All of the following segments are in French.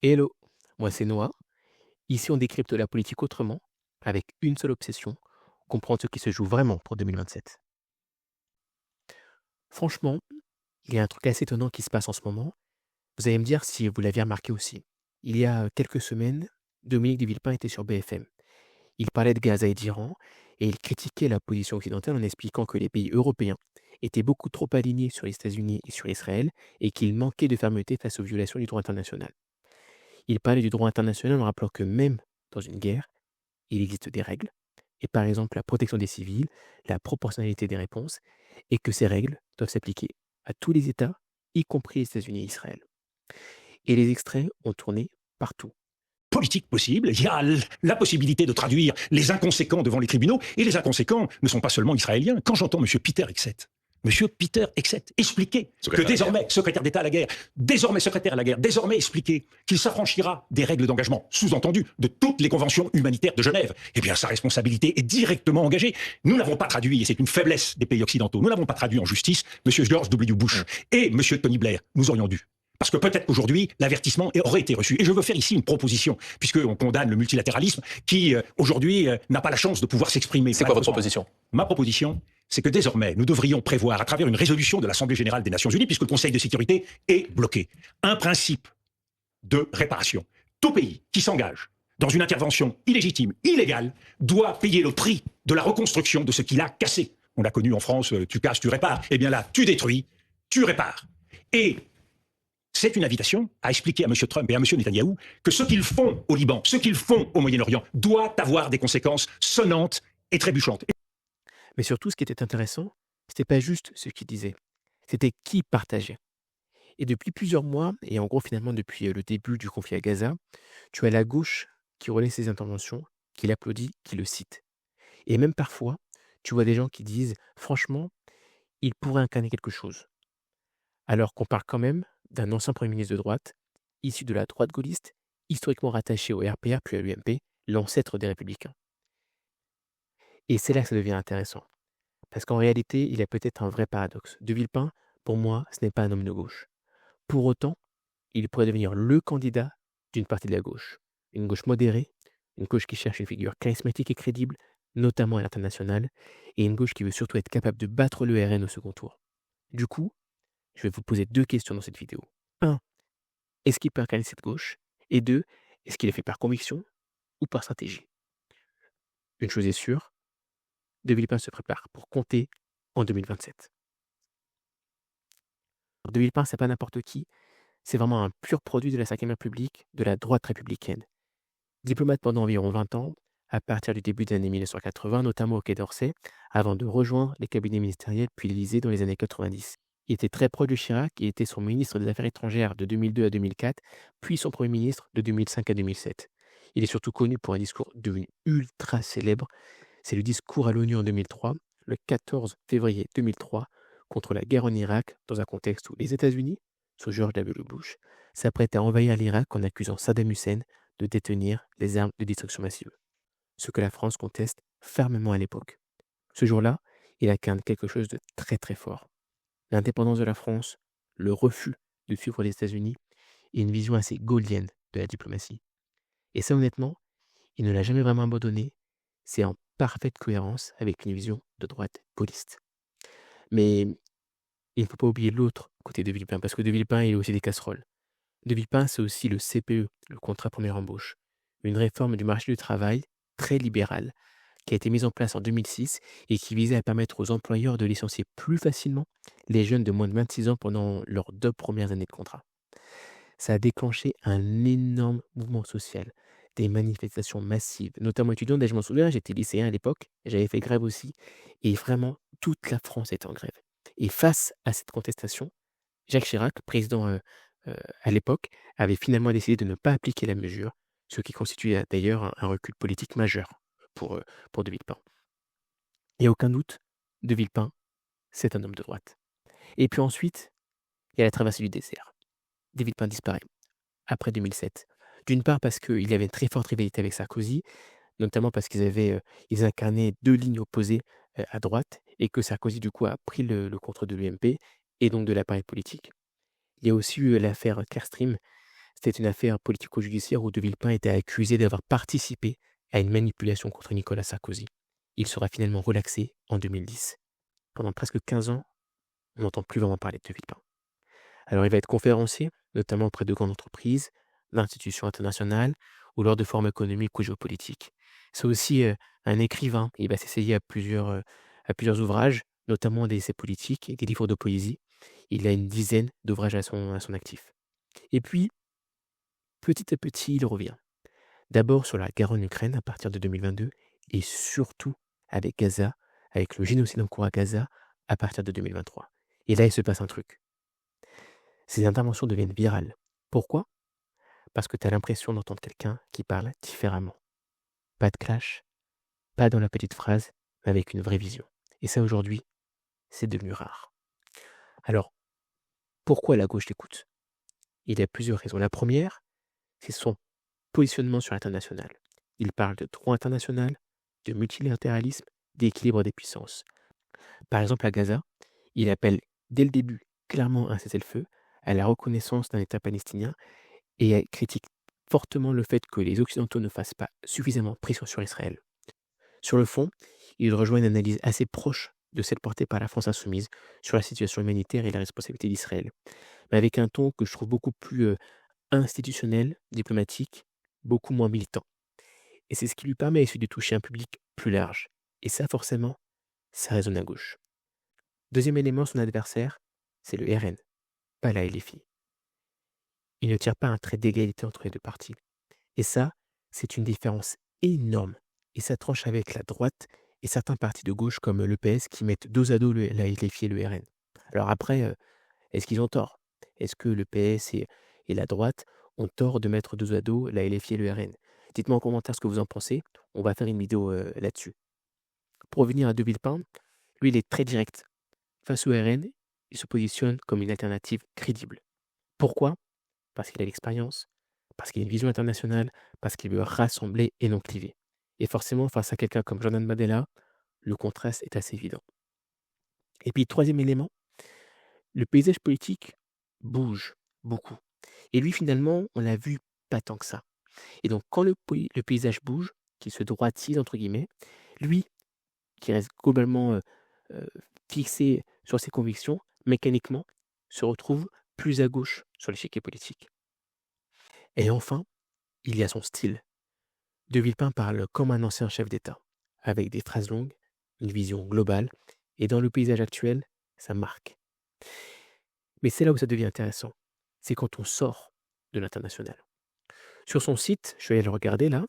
Hello, moi c'est Noah. Ici on décrypte la politique autrement, avec une seule obsession, comprendre ce qui se joue vraiment pour 2027. Franchement, il y a un truc assez étonnant qui se passe en ce moment. Vous allez me dire si vous l'aviez remarqué aussi. Il y a quelques semaines, Dominique de Villepin était sur BFM. Il parlait de Gaza et d'Iran, et il critiquait la position occidentale en expliquant que les pays européens étaient beaucoup trop alignés sur les États-Unis et sur Israël, et qu'il manquait de fermeté face aux violations du droit international. Il parlait du droit international en rappelant que même dans une guerre, il existe des règles, et par exemple la protection des civils, la proportionnalité des réponses, et que ces règles doivent s'appliquer à tous les États, y compris les États-Unis et Israël. Et les extraits ont tourné partout. Politique possible, il y a la possibilité de traduire les inconséquents devant les tribunaux, et les inconséquents ne sont pas seulement israéliens. Quand j'entends M. Peter Hegseth expliquer que désormais, secrétaire d'État à la guerre, désormais secrétaire à la guerre, désormais expliquer qu'il s'affranchira des règles d'engagement, sous-entendu, de toutes les conventions humanitaires de Genève, eh bien sa responsabilité est directement engagée. Nous n'avons pas traduit, et c'est une faiblesse des pays occidentaux, nous n'avons pas traduit en justice M. George W. Bush et M. Tony Blair. Nous aurions dû. Parce que peut-être qu'aujourd'hui, l'avertissement aurait été reçu. Et je veux faire ici une proposition, puisqu'on condamne le multilatéralisme, qui aujourd'hui n'a pas la chance de pouvoir s'exprimer. C'est quoi votre proposition? Ma proposition, c'est que désormais, nous devrions prévoir, à travers une résolution de l'Assemblée générale des Nations unies, puisque le Conseil de sécurité est bloqué, un principe de réparation. Tout pays qui s'engage dans une intervention illégitime, illégale, doit payer le prix de la reconstruction de ce qu'il a cassé. On a connu en France, tu casses, tu répares. Eh bien là, tu détruis, tu répares. Et c'est une invitation à expliquer à M. Trump et à M. Netanyahou que ce qu'ils font au Liban, ce qu'ils font au Moyen-Orient, doit avoir des conséquences sonnantes et trébuchantes. Mais surtout, ce qui était intéressant, c'était pas juste ce qu'il disait, c'était qui partageait. Et depuis plusieurs mois, et en gros finalement depuis le début du conflit à Gaza, tu as la gauche qui relaie ses interventions, qui l'applaudit, qui le cite. Et même parfois, tu vois des gens qui disent, franchement, il pourrait incarner quelque chose. Alors qu'on parle quand même d'un ancien Premier ministre de droite, issu de la droite gaulliste, historiquement rattaché au RPR puis à l'UMP, l'ancêtre des Républicains. Et c'est là que ça devient intéressant. Parce qu'en réalité, il y a peut-être un vrai paradoxe. De Villepin, pour moi, ce n'est pas un homme de gauche. Pour autant, il pourrait devenir le candidat d'une partie de la gauche. Une gauche modérée, une gauche qui cherche une figure charismatique et crédible, notamment à l'international, et une gauche qui veut surtout être capable de battre le RN au second tour. Du coup, je vais vous poser deux questions dans cette vidéo. 1. Est-ce qu'il peut incarner cette gauche? Et 2. Est-ce qu'il est fait par conviction ou par stratégie? Une chose est sûre, De Villepin se prépare pour compter en 2027. De Villepin, c'est pas n'importe qui, c'est vraiment un pur produit de la Ve République, de la droite républicaine. Diplomate pendant environ 20 ans, à partir du début des années 1980, notamment au Quai d'Orsay, avant de rejoindre les cabinets ministériels puis l'Élysée dans les années 90. Il était très proche de Chirac et était son ministre des Affaires étrangères de 2002 à 2004, puis son Premier ministre de 2005 à 2007. Il est surtout connu pour un discours devenu ultra célèbre. C'est le discours à l'ONU en 2003, le 14 février 2003, contre la guerre en Irak, dans un contexte où les États-Unis, sous George W. Bush, s'apprêtent à envahir l'Irak en accusant Saddam Hussein de détenir les armes de destruction massive, ce que la France conteste fermement à l'époque. Ce jour-là, il incarne quelque chose de très très fort. L'indépendance de la France, le refus de suivre les États-Unis et une vision assez gaullienne de la diplomatie. Et ça, honnêtement, il ne l'a jamais vraiment abandonné. C'est en parfaite cohérence avec une vision de droite gaulliste. Mais il ne faut pas oublier l'autre côté de Villepin, parce que de Villepin, il y a aussi des casseroles. De Villepin, c'est aussi le CPE, le contrat première embauche, une réforme du marché du travail très libérale qui a été mise en place en 2006 et qui visait à permettre aux employeurs de licencier plus facilement les jeunes de moins de 26 ans pendant leurs 2 premières années de contrat. Ça a déclenché un énorme mouvement social, des manifestations massives, notamment étudiantes. Et je m'en souviens, j'étais lycéen à l'époque, j'avais fait grève aussi, et vraiment, toute la France était en grève. Et face à cette contestation, Jacques Chirac, président à l'époque, avait finalement décidé de ne pas appliquer la mesure, ce qui constituait d'ailleurs un recul politique majeur pour De Villepin. Il n'y a aucun doute, De Villepin, c'est un homme de droite. Et puis ensuite, il y a la traversée du désert. De Villepin disparaît après 2007. D'une part parce qu'il y avait une très forte rivalité avec Sarkozy, notamment parce ils incarnaient deux lignes opposées à droite, et que Sarkozy, du coup, a pris le contrôle de l'UMP et donc de l'appareil politique. Il y a aussi eu l'affaire Clearstream, C'était une affaire politico-judiciaire où De Villepin était accusé d'avoir participé à une manipulation contre Nicolas Sarkozy. Il sera finalement relaxé en 2010. Pendant presque 15 ans, on n'entend plus vraiment parler de De Villepin. Alors il va être conférencier, notamment auprès de grandes entreprises, d'institutions internationales ou lors de forums économiques ou géopolitiques. C'est aussi un écrivain. Il va s'essayer à plusieurs ouvrages, notamment des essais politiques et des livres de poésie. Il a une dizaine d'ouvrages à son actif. Et puis, petit à petit, il revient. D'abord sur la guerre en Ukraine à partir de 2022 et surtout avec Gaza, avec le génocide en cours à Gaza à partir de 2023. Et là, il se passe un truc. Ces interventions deviennent virales. Pourquoi? Parce que tu as l'impression d'entendre quelqu'un qui parle différemment. Pas de clash, pas dans la petite phrase, mais avec une vraie vision. Et ça, aujourd'hui, c'est devenu rare. Alors, pourquoi la gauche l'écoute? Il y a plusieurs raisons. La première, c'est son positionnement sur l'international. Il parle de droit international, de multilatéralisme, d'équilibre des puissances. Par exemple, à Gaza, il appelle dès le début clairement un cessez-le-feu, à la reconnaissance d'un État palestinien et critique fortement le fait que les Occidentaux ne fassent pas suffisamment pression sur Israël. Sur le fond, il rejoint une analyse assez proche de celle portée par la France insoumise sur la situation humanitaire et la responsabilité d'Israël, mais avec un ton que je trouve beaucoup plus institutionnel, diplomatique, beaucoup moins militant. Et c'est ce qui lui permet aussi de toucher un public plus large. Et ça, forcément, ça résonne à gauche. Deuxième élément, son adversaire, c'est le RN, pas la LFI. Il ne tire pas un trait d'égalité entre les deux partis. Et ça, c'est une différence énorme. Et ça tranche avec la droite et certains partis de gauche comme le PS qui mettent dos à dos la LFI et le RN. Alors après, est-ce qu'ils ont tort? Est-ce que le PS et la droite ont tort de mettre dos à dos la LFI et le RN? Dites-moi en commentaire ce que vous en pensez. On va faire une vidéo là-dessus. Pour revenir à De Villepin, lui, il est très direct. Face au RN, il se positionne comme une alternative crédible. Pourquoi? Parce qu'il a l'expérience, parce qu'il a une vision internationale, parce qu'il veut rassembler et non cliver. Et forcément, face à quelqu'un comme Jordan Bardella, le contraste est assez évident. Et puis, troisième élément, le paysage politique bouge beaucoup. Et lui, finalement, on l'a vu pas tant que ça. Et donc, quand le paysage bouge, qu'il se droitise, entre guillemets, lui, qui reste globalement fixé sur ses convictions, mécaniquement, se retrouve plus à gauche sur l'échiquier politique. Et enfin, il y a son style. De Villepin parle comme un ancien chef d'État, avec des phrases longues, une vision globale, et dans le paysage actuel, ça marque. Mais c'est là où ça devient intéressant. C'est quand on sort de l'international. Sur son site, je vais aller le regarder là,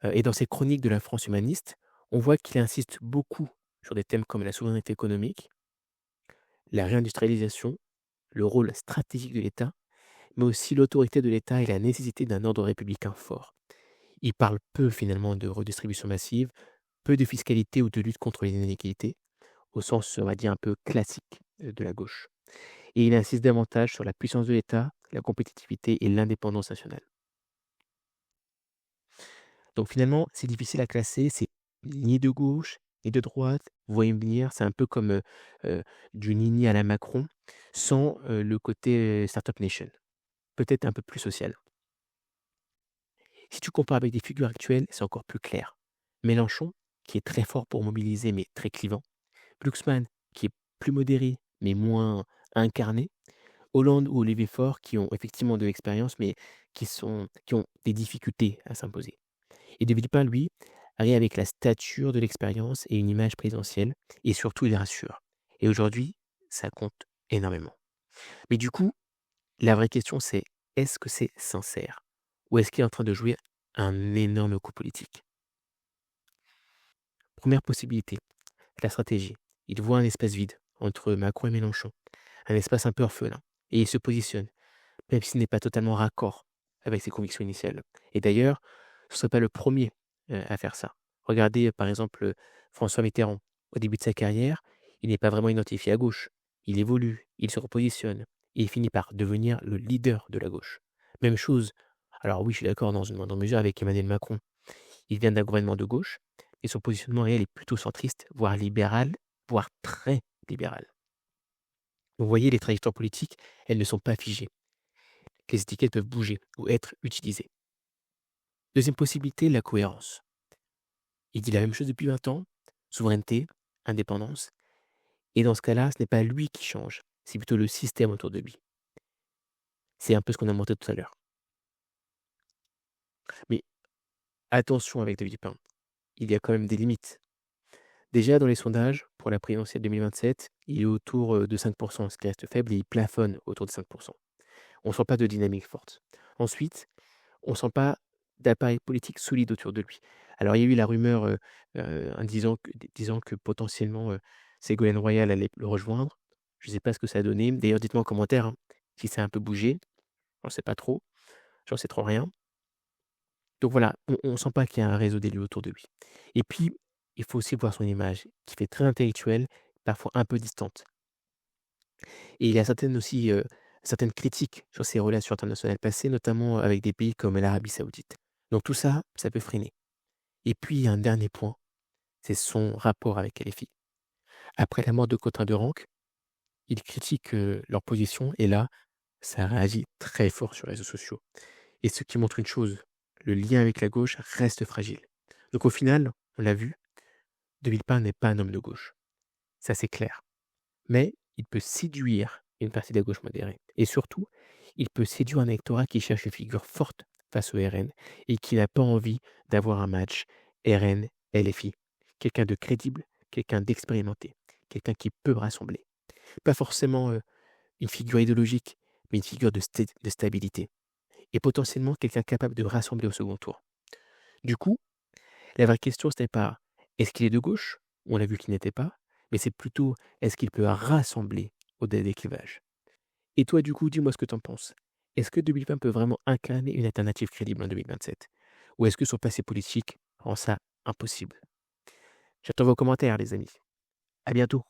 et dans ses chroniques de la France humaniste, on voit qu'il insiste beaucoup sur des thèmes comme la souveraineté économique, la réindustrialisation, le rôle stratégique de l'État, mais aussi l'autorité de l'État et la nécessité d'un ordre républicain fort. Il parle peu finalement de redistribution massive, peu de fiscalité ou de lutte contre les inégalités, au sens, on va dire, un peu classique de la gauche. Et il insiste davantage sur la puissance de l'État, la compétitivité et l'indépendance nationale. Donc finalement, c'est difficile à classer, c'est ni de gauche, ni de droite. Vous voyez me venir, c'est un peu comme du Nini à la Macron, sans le côté Startup Nation. Peut-être un peu plus social. Si tu compares avec des figures actuelles, c'est encore plus clair. Mélenchon, qui est très fort pour mobiliser, mais très clivant. Glucksmann, qui est plus modéré, mais moins incarné. Hollande ou Olivier Faure, qui ont effectivement de l'expérience, mais qui ont des difficultés à s'imposer. Et De Villepin, lui, arrive avec la stature de l'expérience et une image présidentielle, et surtout, il rassure. Et aujourd'hui, ça compte énormément. Mais du coup, la vraie question, c'est est-ce que c'est sincère? Ou est-ce qu'il est en train de jouer un énorme coup politique? Première possibilité, la stratégie. Il voit un espace vide entre Macron et Mélenchon, un espace un peu orphelin, et il se positionne, même s'il n'est pas totalement raccord avec ses convictions initiales. Et d'ailleurs, ce ne serait pas le premier à faire ça. Regardez par exemple François Mitterrand. Au début de sa carrière, il n'est pas vraiment identifié à gauche. Il évolue, il se repositionne, et il finit par devenir le leader de la gauche. Même chose, alors oui, je suis d'accord dans une moindre mesure avec Emmanuel Macron. Il vient d'un gouvernement de gauche, et son positionnement réel est plutôt centriste, voire libéral, voire très libéral. Vous voyez, les trajectoires politiques, elles ne sont pas figées. les étiquettes peuvent bouger ou être utilisées. Deuxième possibilité, la cohérence. Il dit la même chose depuis 20 ans, souveraineté, indépendance, et dans ce cas-là, ce n'est pas lui qui change, c'est plutôt le système autour de lui. C'est un peu ce qu'on a montré tout à l'heure. Mais attention avec De Villepin, il y a quand même des limites. Déjà, dans les sondages, pour la présidentielle 2027, il est autour de 5%, ce qui reste faible, et il plafonne autour de 5%. On ne sent pas de dynamique forte. Ensuite, on ne sent pas d'appareil politique solide autour de lui. Alors, il y a eu la rumeur disant que potentiellement Ségolène Royal allait le rejoindre. Je ne sais pas ce que ça a donné. D'ailleurs, dites-moi en commentaire si ça a un peu bougé. Je ne sais pas trop. J'en sais trop rien. Donc voilà, on ne sent pas qu'il y a un réseau d'élus autour de lui. Et puis, il faut aussi voir son image, qui fait très intellectuelle, parfois un peu distante. Et il y a certaines critiques sur ses relations internationales passées, notamment avec des pays comme l'Arabie Saoudite. Donc tout ça, ça peut freiner. Et puis, un dernier point, c'est son rapport avec LFI. Après la mort de Cotin de Ranc, il critique leur position, et là, ça réagit très fort sur les réseaux sociaux. Et ce qui montre une chose, le lien avec la gauche reste fragile. Donc au final, on l'a vu, De Villepin n'est pas un homme de gauche. Ça, c'est clair. Mais il peut séduire une partie de la gauche modérée. Et surtout, il peut séduire un électorat qui cherche une figure forte face au RN et qui n'a pas envie d'avoir un match RN-LFI. Quelqu'un de crédible, quelqu'un d'expérimenté, quelqu'un qui peut rassembler. Pas forcément une figure idéologique, mais une figure de stabilité. Et potentiellement quelqu'un capable de rassembler au second tour. Du coup, la vraie question, ce n'est pas est-ce qu'il est de gauche? On l'a vu qu'il n'était pas, mais c'est plutôt est-ce qu'il peut rassembler au-delà des clivages? Et toi, du coup, dis-moi ce que tu en penses. Est-ce que 2020 peut vraiment incarner une alternative crédible en 2027? Ou est-ce que son passé politique rend ça impossible? J'attends vos commentaires, les amis. À bientôt.